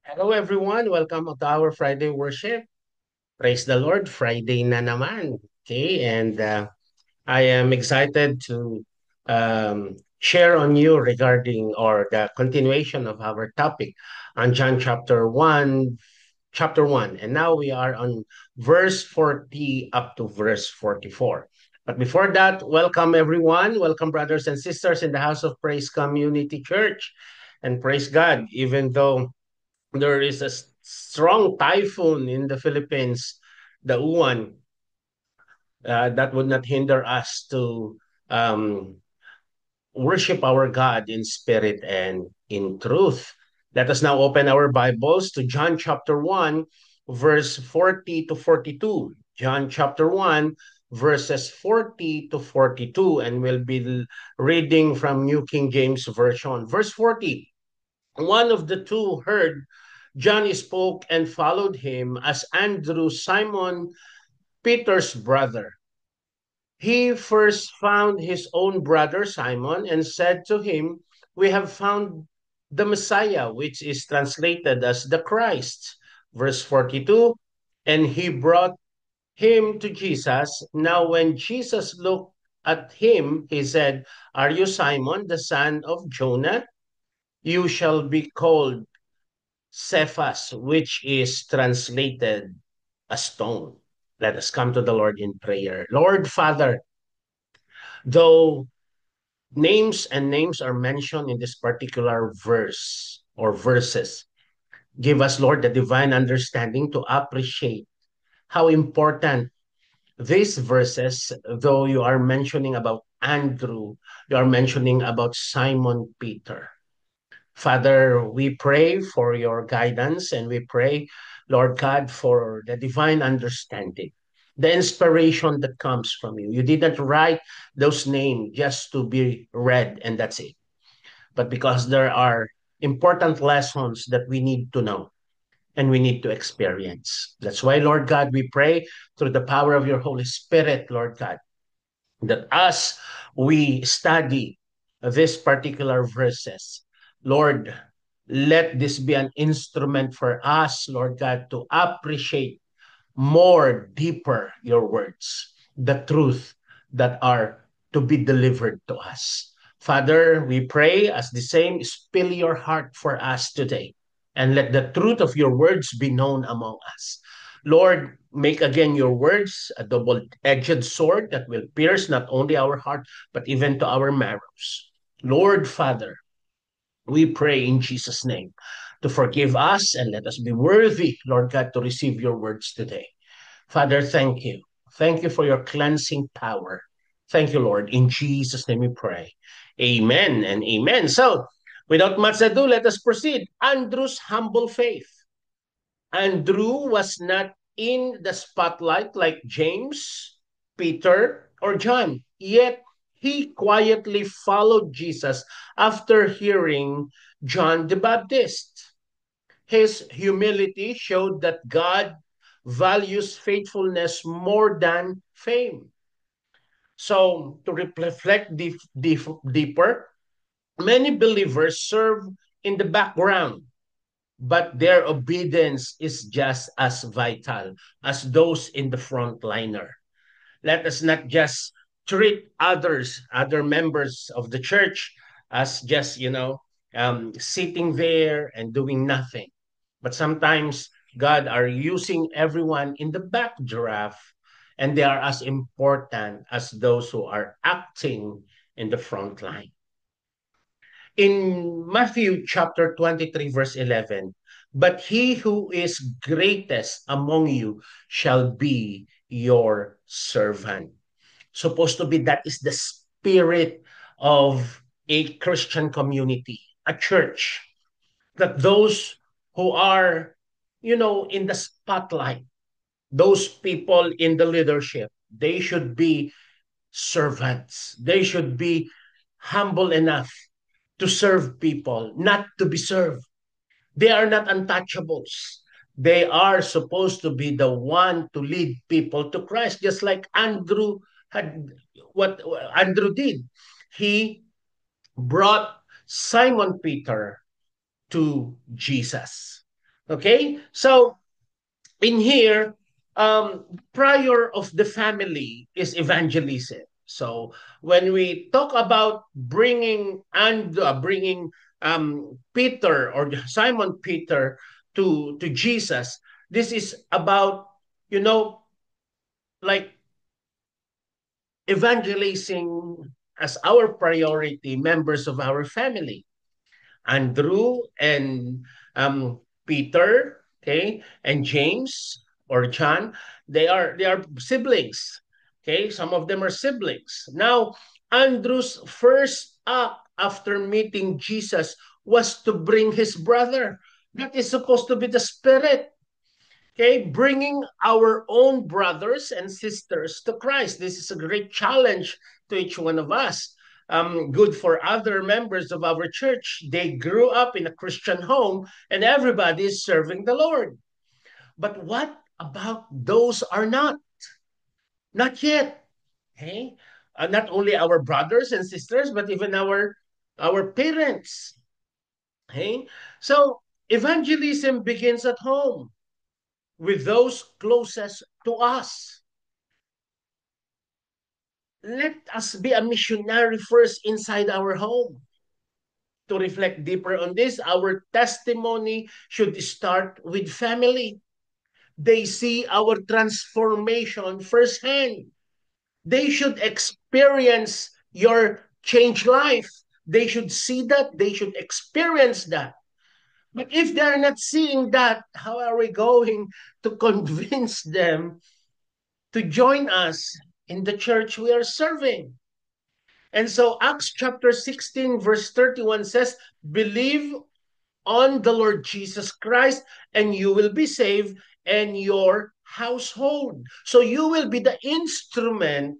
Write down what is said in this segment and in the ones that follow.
Hello everyone, welcome to our Friday worship. Praise the Lord, Friday na naman. Okay, and I am excited to share on you regarding or the continuation of our topic on John chapter 1. And now we are on verse 40 up to verse 44. But before that, welcome everyone. Welcome brothers and sisters in the House of Praise Community Church. And praise God, even though there is a strong typhoon in the Philippines, the Uwan, that would not hinder us to um, worship our God in spirit and in truth. Let us now open our Bibles to John chapter 1, verse 40 to 42. John chapter 1, verses 40 to 42, and we'll be reading from New King James Version. Verse 40. One of the two heard John spoke and followed him as Andrew, Simon Peter's brother. He first found his own brother Simon and said to him, "We have found the Messiah," which is translated as the Christ. Verse 42, and he brought him to Jesus. Now, when Jesus looked at him, he said, "Are you Simon, the son of Jonah? You shall be called Cephas, which is translated a stone." Let us come to the Lord in prayer. Lord Father, though names are mentioned in this particular verse or verses, give us, Lord, the divine understanding to appreciate how important these verses, though you are mentioning about Andrew, you are mentioning about Simon Peter. Father, we pray for your guidance and we pray, Lord God, for the divine understanding, the inspiration that comes from you. You didn't write those names just to be read and that's it, but because there are important lessons that we need to know and we need to experience. That's why, Lord God, we pray through the power of your Holy Spirit, Lord God, that as we study these particular verses, Lord, let this be an instrument for us, Lord God, to appreciate more deeper your words, the truth that are to be delivered to us. Father, we pray as the same, spill your heart for us today and let the truth of your words be known among us. Lord, make again your words a double edged sword that will pierce not only our heart, but even to our marrows. Lord, Father, we pray in Jesus' name to forgive us and let us be worthy, Lord God, to receive your words today. Father, thank you. Thank you for your cleansing power. Thank you, Lord. In Jesus' name we pray. Amen and amen. So, without much ado, let us proceed. Andrew's humble faith. Andrew was not in the spotlight like James, Peter, or John, yet he quietly followed Jesus after hearing John the Baptist. His humility showed that God values faithfulness more than fame. So, to reflect deeper, many believers serve in the background, but their obedience is just as vital as those in the front liner. Let us not just treat other members of the church as just, sitting there and doing nothing. But sometimes God are using everyone in the backdraft and they are as important as those who are acting in the front line. In Matthew chapter 23, verse 11, but he who is greatest among you shall be your servant. Supposed to be that is the spirit of a Christian community, a church, that those who are, in the spotlight, those people in the leadership, they should be servants. They should be humble enough to serve people, not to be served. They are not untouchables. They are supposed to be the one to lead people to Christ, just like Andrew had what Andrew did. He brought Simon Peter to Jesus. Okay, so in here, prior of the family is evangelism. So when we talk about bringing Peter or Simon Peter to Jesus, this is about, you know, like evangelizing as our priority members of our family. Andrew and Peter, okay, and James or John, they are siblings. Okay, some of them are siblings. Now, Andrew's first act after meeting Jesus was to bring his brother. That is supposed to be the spirit. Okay, bringing our own brothers and sisters to Christ. This is a great challenge to each one of us. Good for other members of our church. They grew up in a Christian home and everybody is serving the Lord. But what about those are not? Not yet. Okay? Not only our brothers and sisters, but even our parents. Okay? So evangelism begins at home with those closest to us. Let us be a missionary first inside our home. To reflect deeper on this, our testimony should start with family. They see our transformation firsthand. They should experience your changed life. They should see that. They should experience that. But if they're not seeing that, how are we going to convince them to join us in the church we are serving? And so Acts chapter 16, verse 31 says, believe on the Lord Jesus Christ, and you will be saved and your household. So you will be the instrument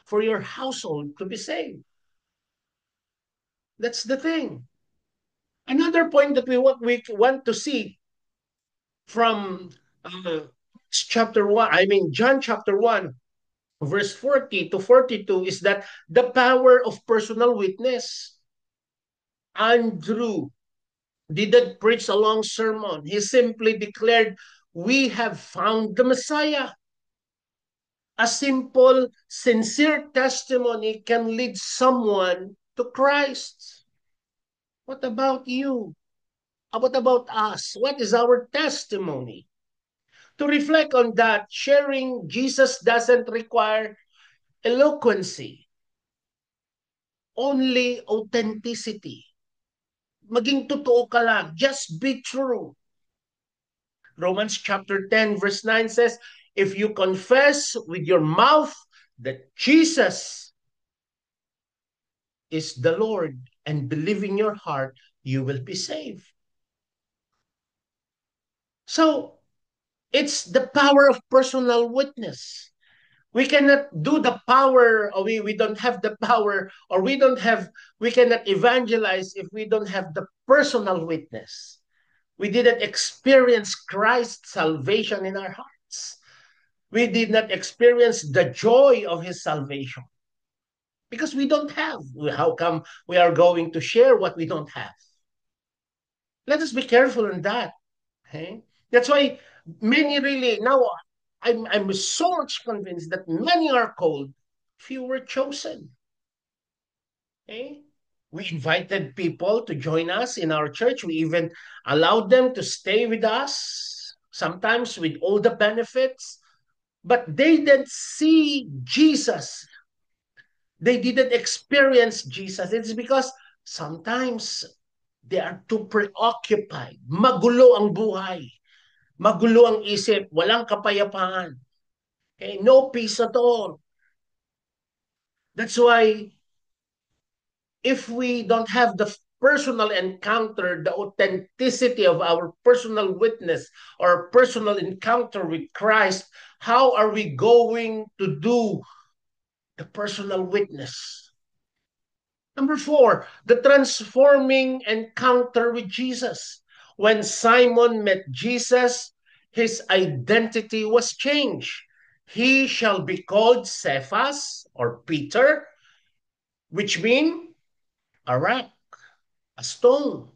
for your household to be saved. That's the thing. Another point that we want to see from chapter 1, I mean, John chapter 1, verse 40 to 42 is that the power of personal witness. Andrew didn't preach a long sermon. He simply declared, we have found the Messiah. A simple, sincere testimony can lead someone to Christ. What about you? What about us? What is our testimony? To reflect on that, sharing Jesus doesn't require eloquency, only authenticity. Maging totoo ka lang. Just be true. Romans chapter 10, verse 9 says, if you confess with your mouth that Jesus is the Lord and believe in your heart, you will be saved. So it's the power of personal witness. We cannot do the power, or we don't have the power, or we cannot evangelize if we don't have the personal witness. We didn't experience Christ's salvation in our hearts. We did not experience the joy of his salvation because we don't have. How come we are going to share what we don't have? Let us be careful in that. Okay? That's why many really now I'm so much convinced that many are called, few were chosen. Okay? We invited people to join us in our church. We even allowed them to stay with us, sometimes with all the benefits, but they didn't see Jesus. They didn't experience Jesus. It's because sometimes they are too preoccupied. Magulo ang buhay. Magulo ang isip. Walang kapayapaan. Okay? No peace at all. That's why if we don't have the personal encounter, the authenticity of our personal witness or personal encounter with Christ, how are we going to do the personal witness? Number 4, the transforming encounter with Jesus. When Simon met Jesus, his identity was changed. He shall be called Cephas or Peter, which mean a rock, a stone.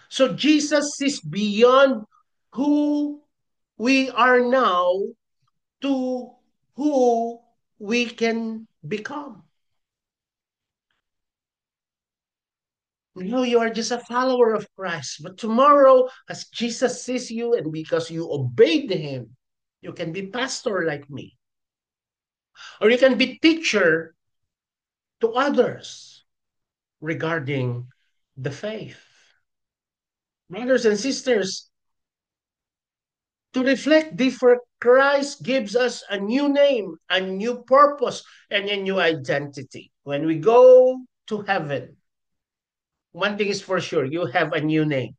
So Jesus is beyond who we are now to who we can become. No, you are just a follower of Christ. But tomorrow, as Jesus sees you and because you obeyed him, you can be pastor like me. Or you can be teacher to others regarding the faith. Brothers and sisters, to reflect different, Christ gives us a new name, a new purpose, and a new identity. When we go to heaven, one thing is for sure, you have a new name.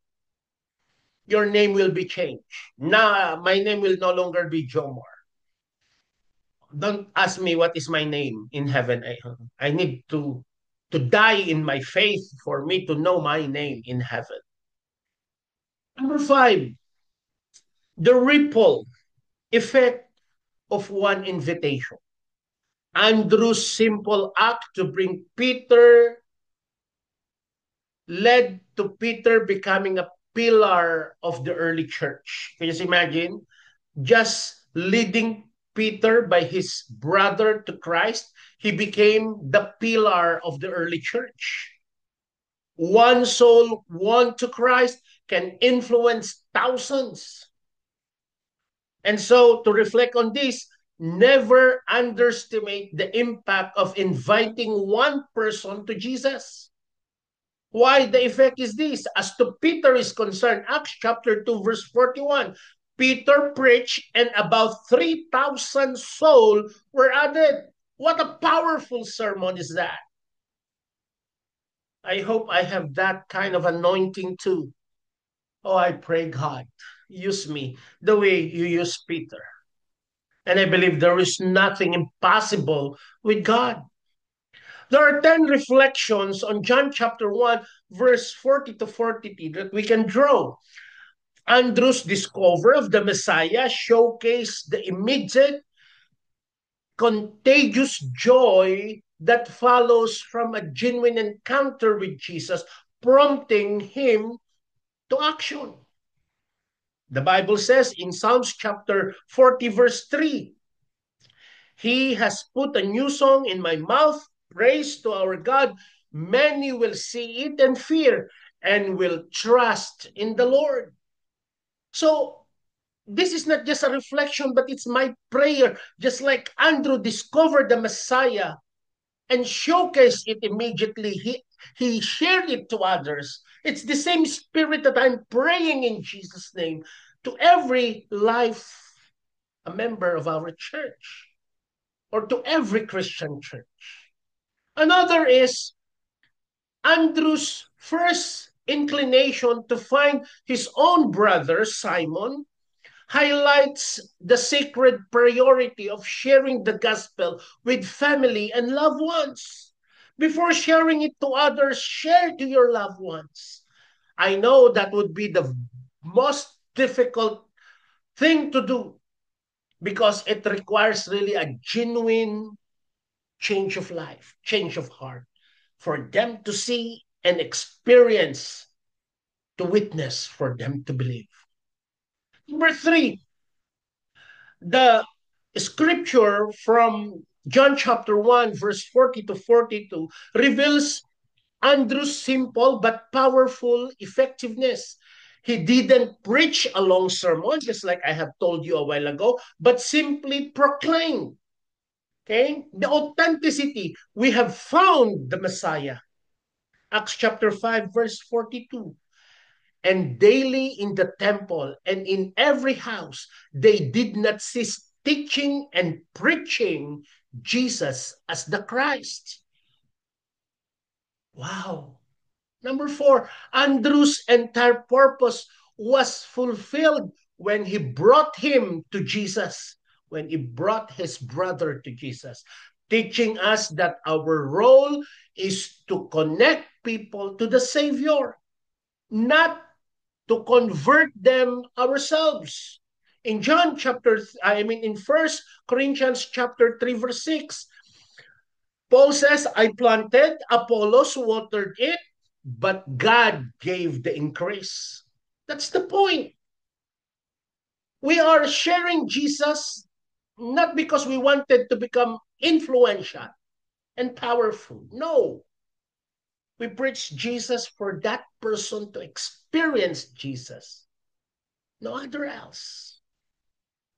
Your name will be changed. Now, my name will no longer be Jomar. Don't ask me what is my name in heaven. I need to die in my faith for me to know my name in heaven. Number five, the ripple effect of one invitation. Andrew's simple act to bring Peter led to Peter becoming a pillar of the early church. Can you just imagine? Just leading Peter by his brother to Christ, he became the pillar of the early church. One soul won to Christ can influence thousands. And so, to reflect on this, never underestimate the impact of inviting one person to Jesus. Why the effect is this? As to Peter is concerned, Acts chapter 2, verse 41, Peter preached and about 3,000 souls were added. What a powerful sermon is that? I hope I have that kind of anointing too. Oh, I pray God, use me the way you use Peter. And I believe there is nothing impossible with God. There are 10 reflections on John chapter 1, verse 40 to 43 that we can draw. Andrew's discovery of the Messiah showcased the immediate, contagious joy that follows from a genuine encounter with Jesus, prompting him to action. The Bible says in Psalms chapter 40, verse 3, He has put a new song in my mouth, praise to our God. Many will see it and fear and will trust in the Lord. So, this is not just a reflection, but it's my prayer. Just like Andrew discovered the Messiah and showcased it immediately, he shared it to others. It's the same spirit that I'm praying in Jesus' name to every life, a member of our church, or to every Christian church. Another is Andrew's first inclination to find his own brother, Simon, highlights the sacred priority of sharing the gospel with family and loved ones. Before sharing it to others, share to your loved ones. I know that would be the most difficult thing to do because it requires really a genuine change of life, change of heart, for them to see and experience, to witness, for them to believe. Number three, the scripture from John chapter 1, verse 40 to 42 reveals Andrew's simple but powerful effectiveness. He didn't preach a long sermon, just like I have told you a while ago, but simply proclaimed. Okay? The authenticity. We have found the Messiah. Acts chapter 5, verse 42. And daily in the temple and in every house, they did not cease teaching and preaching Jesus as the Christ. Wow. Number four, Andrew's entire purpose was fulfilled when he brought him to Jesus, when he brought his brother to Jesus, teaching us that our role is to connect people to the Savior, not to convert them ourselves. In in First Corinthians chapter 3, verse 6, Paul says, I planted, Apollos watered it, but God gave the increase. That's the point. We are sharing Jesus not because we wanted to become influential and powerful. No, we preach Jesus for that person to experience Jesus, no other else.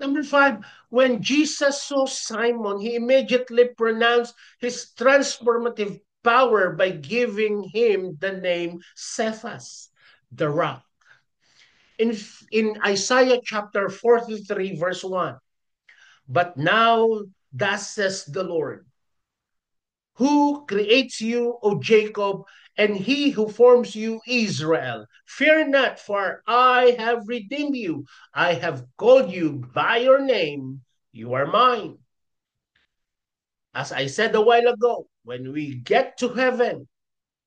Number five, when Jesus saw Simon, he immediately pronounced his transformative power by giving him the name Cephas, the rock. In, in Isaiah chapter 43, verse 1, but now thus says the Lord, who creates you, O Jacob, and he who forms you, Israel. Fear not, for I have redeemed you. I have called you by your name. You are mine. As I said a while ago, when we get to heaven,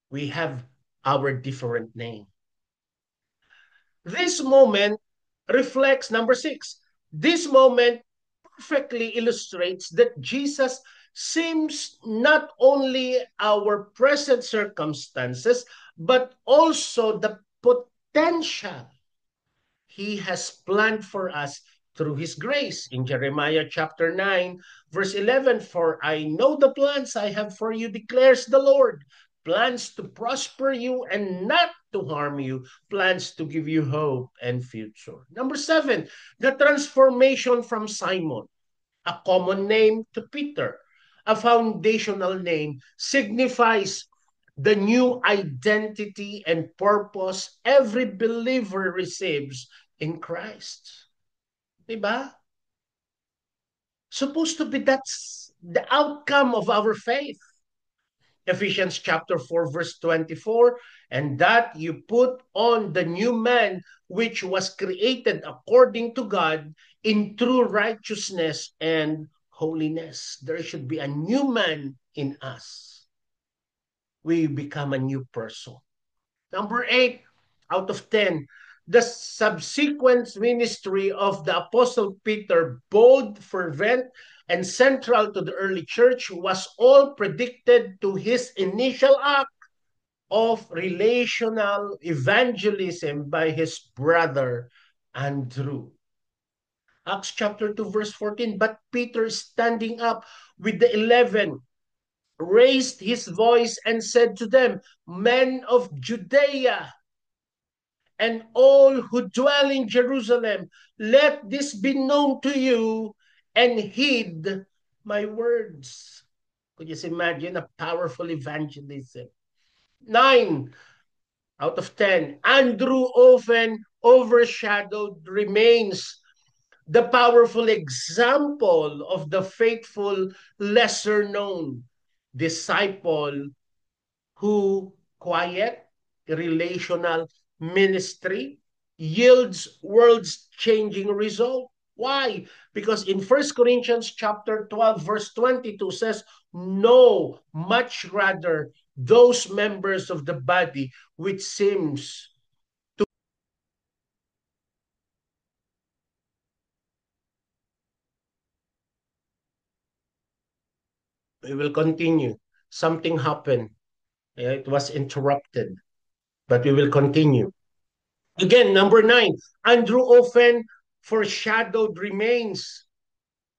we have our different name. This moment reflects number six. This moment perfectly illustrates that Jesus seems not only our present circumstances, but also the potential he has planned for us through his grace. In Jeremiah chapter 9, verse 11, for I know the plans I have for you, declares the Lord. Plans to prosper you and not to harm you, plans to give you hope and future. Number seven, the transformation from Simon, a common name, to Peter, a foundational name, signifies the new identity and purpose every believer receives in Christ. Diba? Supposed to be that's the outcome of our faith. Ephesians chapter 4, verse 24, and that you put on the new man which was created according to God in true righteousness and holiness. There should be a new man in us. We become a new person. Number 8 out of 10, the subsequent ministry of the Apostle Peter, bold, fervent, and central to the early church, was all predicted to his initial act of relational evangelism by his brother Andrew. Acts chapter 2, verse 14, but Peter, standing up with the 11, raised his voice and said to them, men of Judea, and all who dwell in Jerusalem, let this be known to you and heed my words. Could you imagine a powerful evangelism? 9 out of 10. Andrew often overshadowed remains the powerful example of the faithful, lesser known disciple who quiet, relational ministry yields world's changing result. Why? Because in First Corinthians chapter 12, verse 22 says, no, much rather those members of the body which seems to. We will continue. Something happened. It was interrupted, but we will continue. Again, number 9, Andrew often foreshadowed remains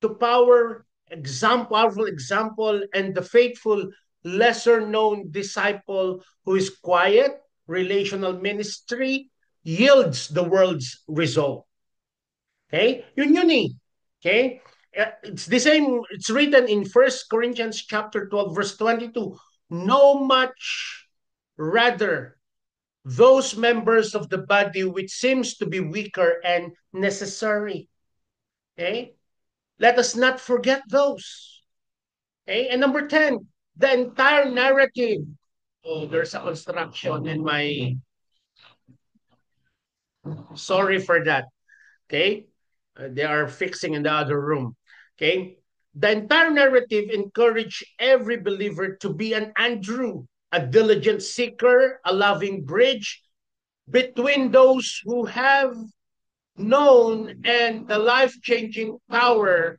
to powerful example, and the faithful, lesser known disciple who is quiet, relational ministry, yields the world's result. Okay? Yun eh. Okay? It's the same, it's written in First Corinthians chapter 12, verse 22. No much rather those members of the body which seems to be weaker and necessary. Okay? Let us not forget those. Okay? And number 10, the entire narrative. Oh, there's a construction in my. Sorry for that. Okay? They are fixing in the other room. Okay? The entire narrative encouraged every believer to be an Andrew, a diligent seeker, a loving bridge between those who have known and the life-changing power